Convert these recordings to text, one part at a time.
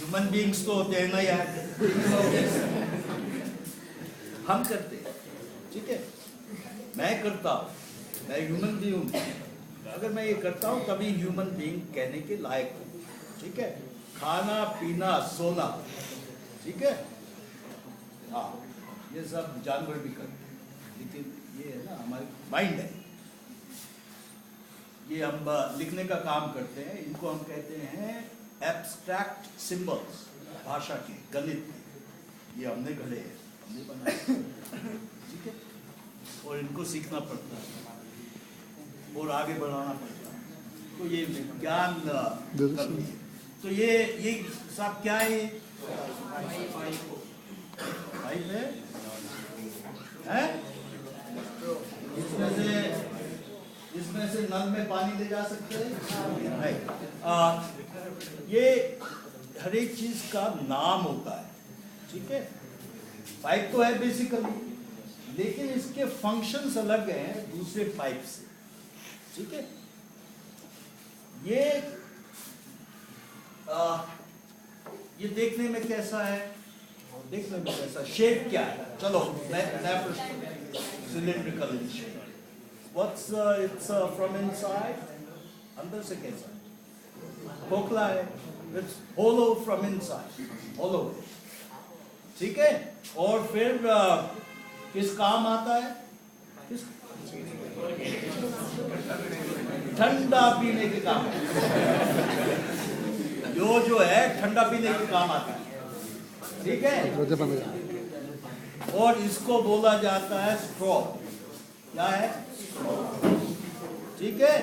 Human beings तो होते हैं ना यार, हम करते हैं, ठीक है, मैं करता हूँ, मैं ह्यूमन बीइंग हूँ, अगर मैं ये करता हूँ तभी ह्यूमन बीइंग कहने के लायक हूँ, ठीक है। खाना पीना सोना, ठीक है, हाँ ये सब जानवर भी करते हैं, लेकिन ये है ना हमारी माइंड है, ये हम लिखने का काम करते हैं, इनको हम कहते हैं एब्स्ट्रैक्ट सिंबल्स, भाषा के, गणित के, ये हमने गढ़े हैं, हमने बनाए, ठीक है, और इनको सीखना पड़ता है और आगे बढ़ाना पड़ता है, तो ये विज्ञान करती है। तो ये सब क्या है, पाइप है? इसमें से नल में पानी ले जा सकते हैं, नहीं। ये हर एक चीज का नाम होता है, ठीक है, पाइप तो है बेसिकली, लेकिन इसके फंक्शंस अलग हैं दूसरे पाइप से, ठीक है। ये देखने में कैसा है, देखने में कैसा, शेप क्या है, चलो मैं cylindrical shape, what's it's from inside, अंदर से कैसा, खोखला है, इट्स होलो फ्रॉम इनसाइड, होलो, ठीक है। और फिर किस काम आता है, किस ठंडा पीने के काम, जो है ठंडा पीने के काम आता है, ठीक है। और इसको बोला जाता है स्ट्रॉ, क्या है, ठीक है।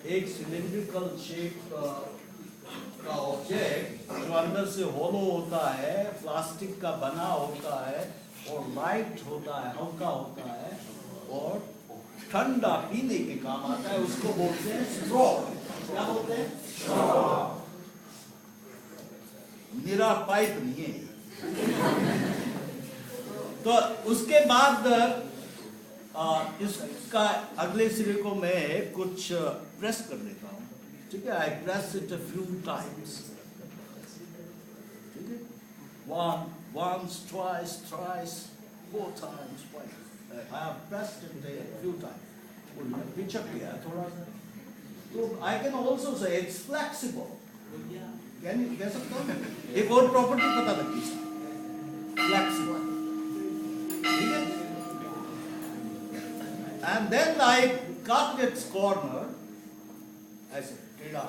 एक सिलिंड्रिकल शेप का ऑब्जेक्ट जो अंदर से होलो होता है, प्लास्टिक का बना होता है और लाइट होता है, हल्का होता है और ठंडा पीने के काम आता है, उसको बोलते हैं स्ट्रॉ। क्या बोलते हैं, स्ट्रॉ। मेरा पाइप नहीं है। तो उसके बाद इसका अगले सिरे को मैं कुछ प्रेस कर देता हूँ, ठीक है। आई press it a few times, ठीक है, once, twice, thrice, 4 times, 5. I have pressed it a few times. पिचक गया थोड़ा सा, तो I can also say it's flexible. कह सकता हूँ, एक और प्रॉपर्टी पता लगती है, flexible, ठीक है। And then I cut its corner, ऐसे टेढ़ा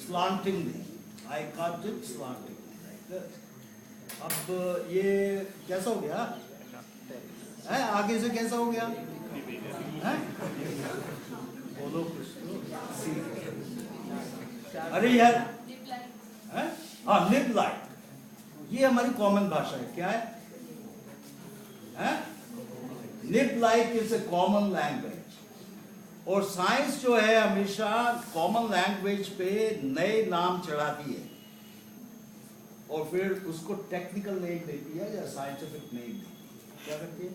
slantingly. I cut it slantingly like this. अब ये कैसा हो गया है, आगे से कैसा हो गया है, बोलो कुछ तो। अरे यार, हाँ लिप लाइक, ये हमारी कॉमन भाषा है, क्या है? Lip like is a common language, और साइंस जो है हमेशा कॉमन लैंग्वेज पे नए नाम चढ़ाती है और फिर उसको टेक्निकल नेम देती है या साइंटिफिक नेम देती है। क्या करती है?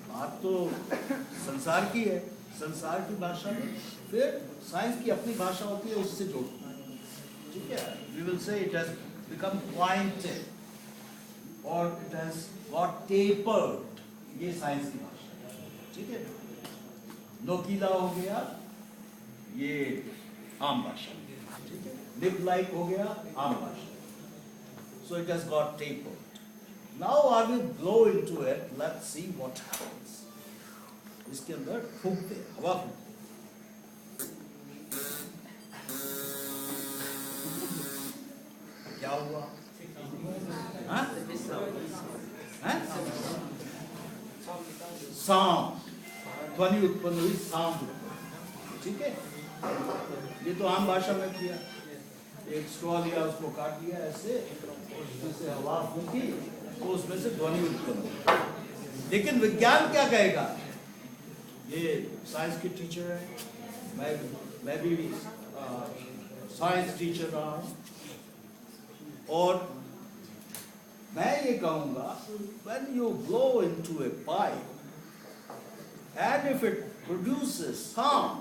बात तो संसार की है, संसार की भाषा में फिर साइंस की अपनी भाषा होती है, उससे जोड़ती है, ठीक है। We will say it has become pointed or it has got tapered, ये साइंस की भाषा है, ठीक है। नोकीला हो गया, ये आम भाषा, ठीक है। लिप लाइक हो गया, आम भाषा, so it has got tapered. Now I will blow into it. Let's see what happens. इसके अंदर फूंकते हैं, हवा फूंकते हैं। क्या हुआ? हाँ? साउंड, ध्वनि उत्पन्न हुई, साउंड, ठीक है। ये तो आम भाषा में किया, एक स्ट्रॉ लिया, उसको काट दिया ऐसे, उसमें से हवा फूंकी तो उसमें से ध्वनि उत्पन्न हुई। लेकिन विज्ञान क्या कहेगा? ये साइंस की टीचर है, मैं भी साइंस टीचर रहा हूँ, और मैं ये कहूँगा, when you blow into a pipe and if it produces sound,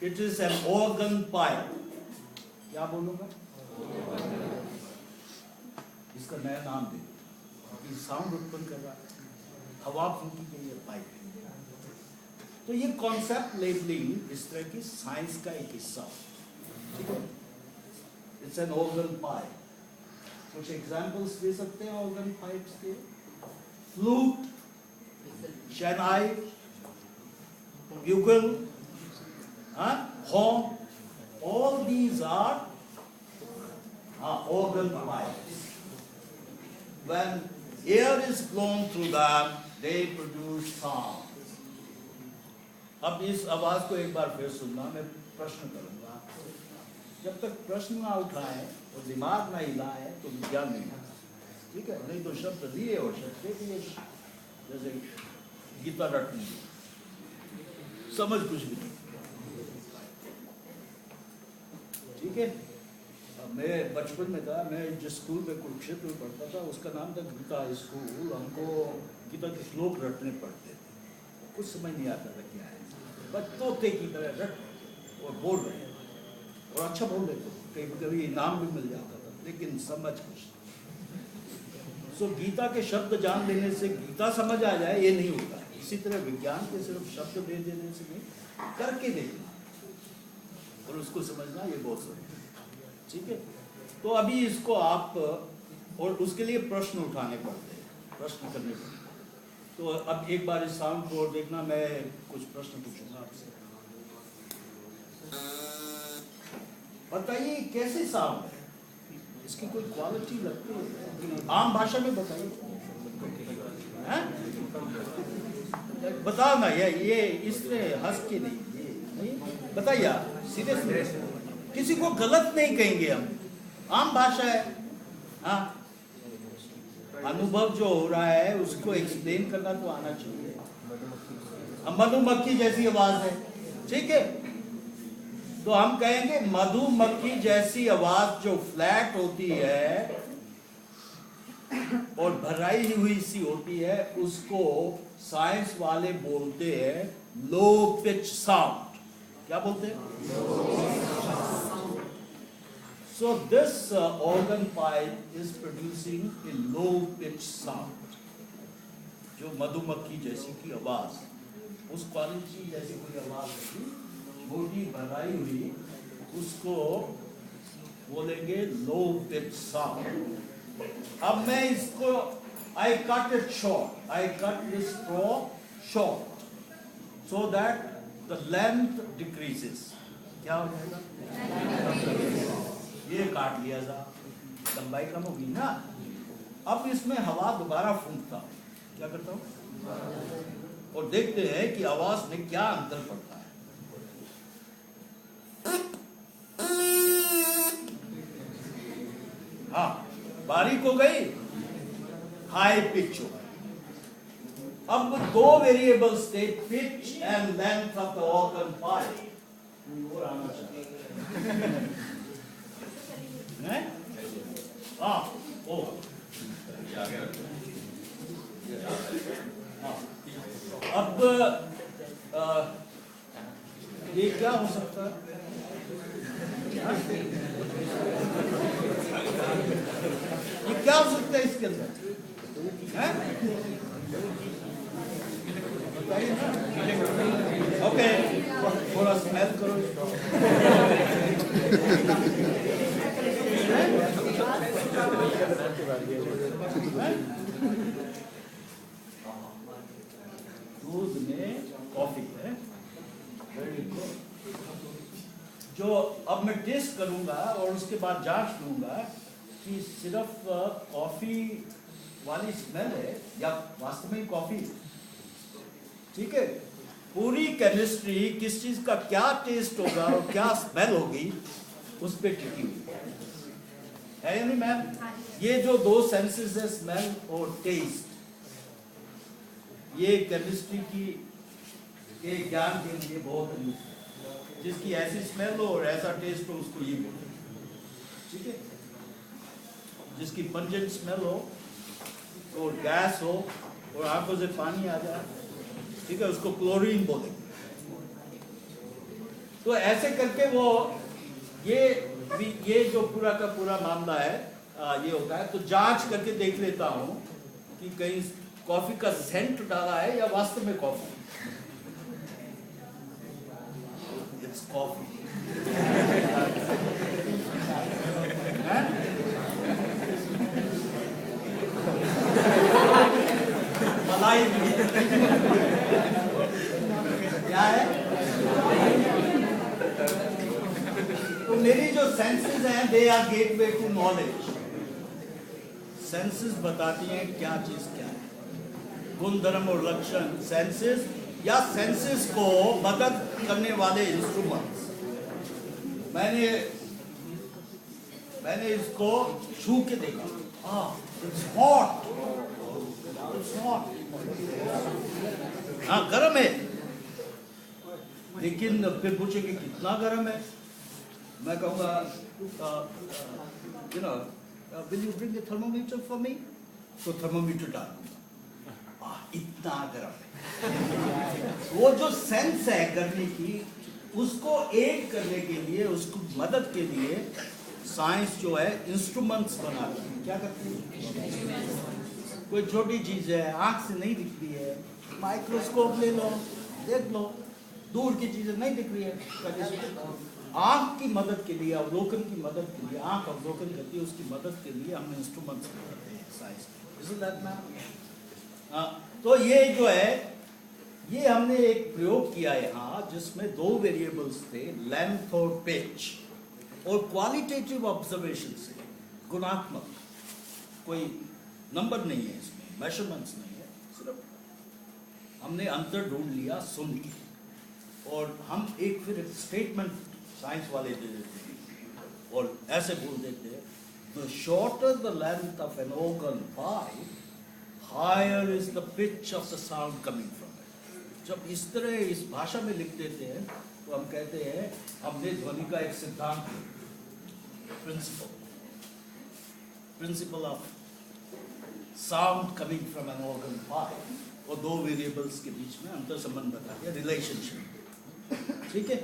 it is an organ pipe. क्या बोलूंगा? इसका नया नाम दे, साउंड उत्पन्न कर रहा है, हवा फूकी गई है पाइप। तो ये कॉन्सेप्ट लेबलिंग इस तरह की साइंस का एक हिस्सा, ठीक है। It's an organ pipe. कुछ एग्जांपल्स दे सकते हैं ऑर्गन पाइप्स के? Flute, shehnai, bugle, horn, all these are organ pipes. When air is blown through them, they produce sound. अब इस आवाज को एक बार फिर सुनना, मैं प्रश्न करूंगा। जब तक प्रश्न ना उठाए और दिमाग ना हिलाए तो विज्ञान नहीं होगा, ठीक है। नहीं तो शब्द दिए और शब्द दे दिए, जैसे गीता रटनी, समझ कुछ भी नहीं, ठीक है। मैं बचपन में था, मैं जिस स्कूल में कुरुक्षेत्र में पढ़ता था उसका नाम था गीता स्कूल। हमको गीता के श्लोक रटने पड़ते थे, कुछ समझ नहीं आता था क्या है, बस तोते की तरह रट और बोल रहे हैं, और अच्छा बोल रहे थे, कभी कभी इनाम भी मिल जाता था, लेकिन समझ कुछ। सो गीता के शब्द जान लेने से गीता समझ आ जाए ये नहीं होता। इसी तरह विज्ञान के सिर्फ शब्द दे देने से नहीं, करके देखना और उसको समझना, ये बहुत जरूरी है, ठीक है। तो अभी इसको आप, और उसके लिए प्रश्न उठाने पड़ते हैं, प्रश्न करने पड़ते हैं। तो अब एक बार इस साउंड को और देखना, मैं कुछ प्रश्न पूछूंगा आपसे। बताइए कैसे साउंड है, इसकी कोई क्वालिटी लगती है? आम भाषा में बताइए, बताओ ना। ये इसमें हंस के नहीं, ये नहीं बताइए आप, सीधे सीधे, किसी को गलत नहीं कहेंगे हम, आम भाषा है। हाँ, अनुभव जो हो रहा है उसको एक्सप्लेन करना तो आना चाहिए। मधुमक्खी जैसी आवाज है, ठीक है, तो हम कहेंगे मधुमक्खी जैसी आवाज जो फ्लैट होती है और भराई हुई सी होती है, उसको साइंस वाले बोलते हैं लो पिच साउंड। क्या बोलते हैं? So this organ pipe is producing a low pitch sound, जो मधुमक्खी जैसी की आवाज, उस क्वालिटी जैसी कोई आवाज होगी, छोटी भराई हुई, उसको बोलेंगे लो पिच साउंड। अब मैं इसको I cut it short. I cut this straw short so that the length decreases. क्या हो जाएगा? ये काट लिया था, लंबाई कम होगी ना। अब इसमें हवा दोबारा फूंकता हूँ, क्या करता हूँ, और देखते हैं कि आवाज में क्या अंतर पड़ता है। हाँ, बारीक हो गई, हाई पिच हो गई। अब दो वेरिएबल्स थे, pitch and length of the organ pipe. और आना चाहिए, हाँ, ओ, अब ये क्या हो सकता है? ये क्या हो सकता है इसके अंदर? बताइए ना। ओके, थोड़ा स्मेल करो। दूध में कॉफी है, वेरी गुड। जो अब मैं टेस्ट करूंगा और उसके बाद जांच लूंगा कि सिर्फ कॉफी वाली स्मेल है या वास्तव में कॉफी, ठीक है। पूरी केमिस्ट्री किस चीज का क्या टेस्ट होगा और क्या स्मेल होगी उस पे टिकी हुई है या नहीं मैम? ये जो दो सेंसेस है, स्मेल और टेस्ट, ये केमिस्ट्री की के ज्ञान के लिए बहुत यूज है। जिसकी ऐसी स्मेल हो और ऐसा टेस्ट हो उसको ये बोलते हैं, ठीक है। जिसकी पंजेंट स्मेल हो और गैस हो और आंखों से पानी आ जाए, ठीक है, उसको क्लोरीन बोलेंगे। तो ऐसे करके वो ये जो पूरा का पूरा मामला है ये होता है। तो जांच करके देख लेता हूँ कि कहीं कॉफी का सेंट डाला है या वास्तव में कॉफी। It's coffee. मलाई क्या है? तो मेरी जो सेंसेस हैं they are gateway to knowledge. Senses बताती हैं क्या चीज क्या है, गुण धर्म और लक्षण। सेंसेस या सेंसेस को मदद करने वाले इंस्ट्रूमेंट्स। मैंने इसको छू के देखा, इट्स हॉट, इट्स हॉट। हाँ गर्म है, लेकिन फिर पूछेंगे कितना गर्म है। मैं कहूँगा you know will you bring the thermometer for me. तो थर्मोमीटर डाल दूंगा, इतना गर्म है। वो जो सेंस है गर्मी की, उसको एड करने के लिए, उसको मदद के लिए साइंस जो है इंस्ट्रूमेंट्स बनाती है। क्या करती है? कोई छोटी चीज है, आंख से नहीं दिखती है, माइक्रोस्कोप ले लो, देख लो, दूर की चीजें नहीं दिख रही है, आंख की मदद के लिए, अवलोकन की मदद के लिए, आंख अवलोकन करती है, उसकी मदद के लिए हम इंस्ट्रूमेंट्स बनाते हैं साइंस। Isn't that man? तो ये जो है, ये हमने एक प्रयोग किया यहाँ जिसमें दो वेरिएबल्स थे, लेंथ और पिच, और क्वालिटेटिव ऑब्जर्वेशन से, गुणात्मक, कोई नंबर नहीं है इसमें, मेजरमेंट्स नहीं है, सिर्फ हमने अंतर ढूंढ लिया सुन के। और हम एक फिर स्टेटमेंट साइंस वाले दे देते हैं और ऐसे बोल देते हैं, the shorter the length of an organ pipe, higher is the pitch of the sound coming from it. जब इस तरह इस भाषा में लिख देते हैं तो हम कहते हैं हमने ध्वनि का एक सिद्धांत, principle of sound coming from an organ pipe, और दो वेरिएबल्स के बीच में अंतर संबंध बता दिया, रिलेशनशिप। ठीक है।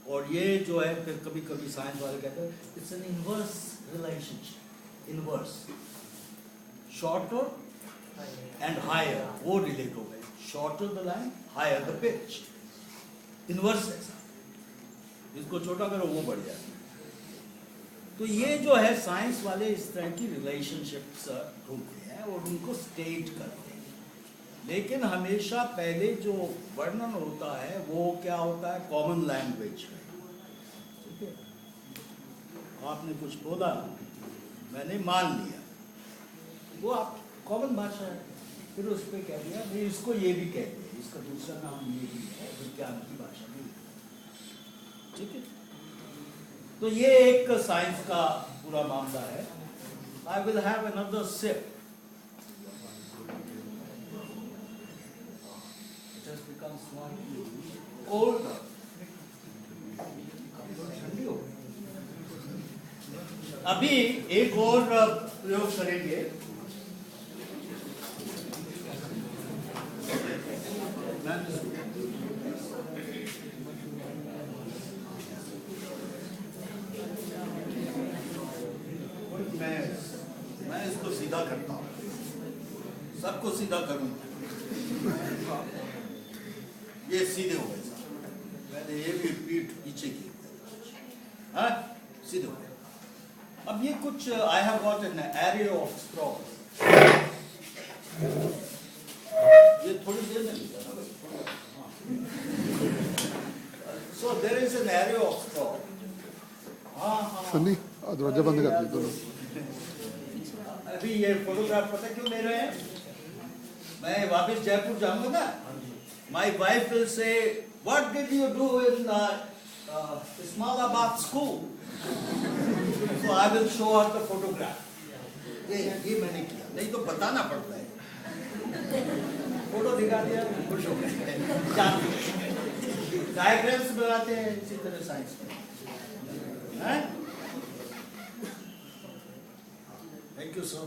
और ये जो है फिर कभी कभी साइंस वाले कहते हैं it's an inverse relationship, inverse, shorter and higher, वो रिलेट हो गए, shorter the line, higher the pitch, inverse ऐसा, इसको छोटा करो वो बढ़ जाए। तो ये जो है साइंस वाले इस तरह की रिलेशनशिप्स ढूंढते हैं और उनको स्टेट करते हैं। लेकिन हमेशा पहले जो वर्णन होता है वो क्या होता है? Common language. ठीक है, आपने कुछ बोला, मैंने मान लिया, वो आप कॉमन भाषा है, फिर उस पर कह दिया भाई इसको ये भी कहते हैं, इसका दूसरा नाम ये भी है, विज्ञान की भाषा में। ठीक है, तो ये एक साइंस का पूरा मामला है। I will have another sip. अभी एक और प्रयोग करेंगे। मैं इसको सीधा करता हूँ, सबको सीधा करूंगा। ये सीधे हो गए, मैंने ये भी पीठ पीछे की, हाँ सीधे हो गए। अब ये कुछ I have got an array of straw, ये थोड़ी देर में लिखा ना भाई। So there is an array of straw. हाँ सन्नी दरवाजा बंद कर दो। अभी ये फोटोग्राफ पता क्यों ले रहे हैं? मैं वापस जयपुर जाऊंगा ना, my wife will say, what did you do in Ismailabad school? So I will show her the photograph. ये मैंने किया, नहीं तो बताना पड़ता है। फोटो दिखा दिया, खुश हो गए। डायग्राम्स बनाते हैं इसी तरह साइंस में। Thank you sir.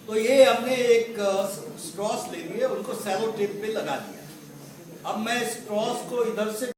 तो ये हमने एक स्ट्रॉस ले लिए, उनको सेलो टेप पे लगा दिया। अब मैं इस क्रॉस को इधर से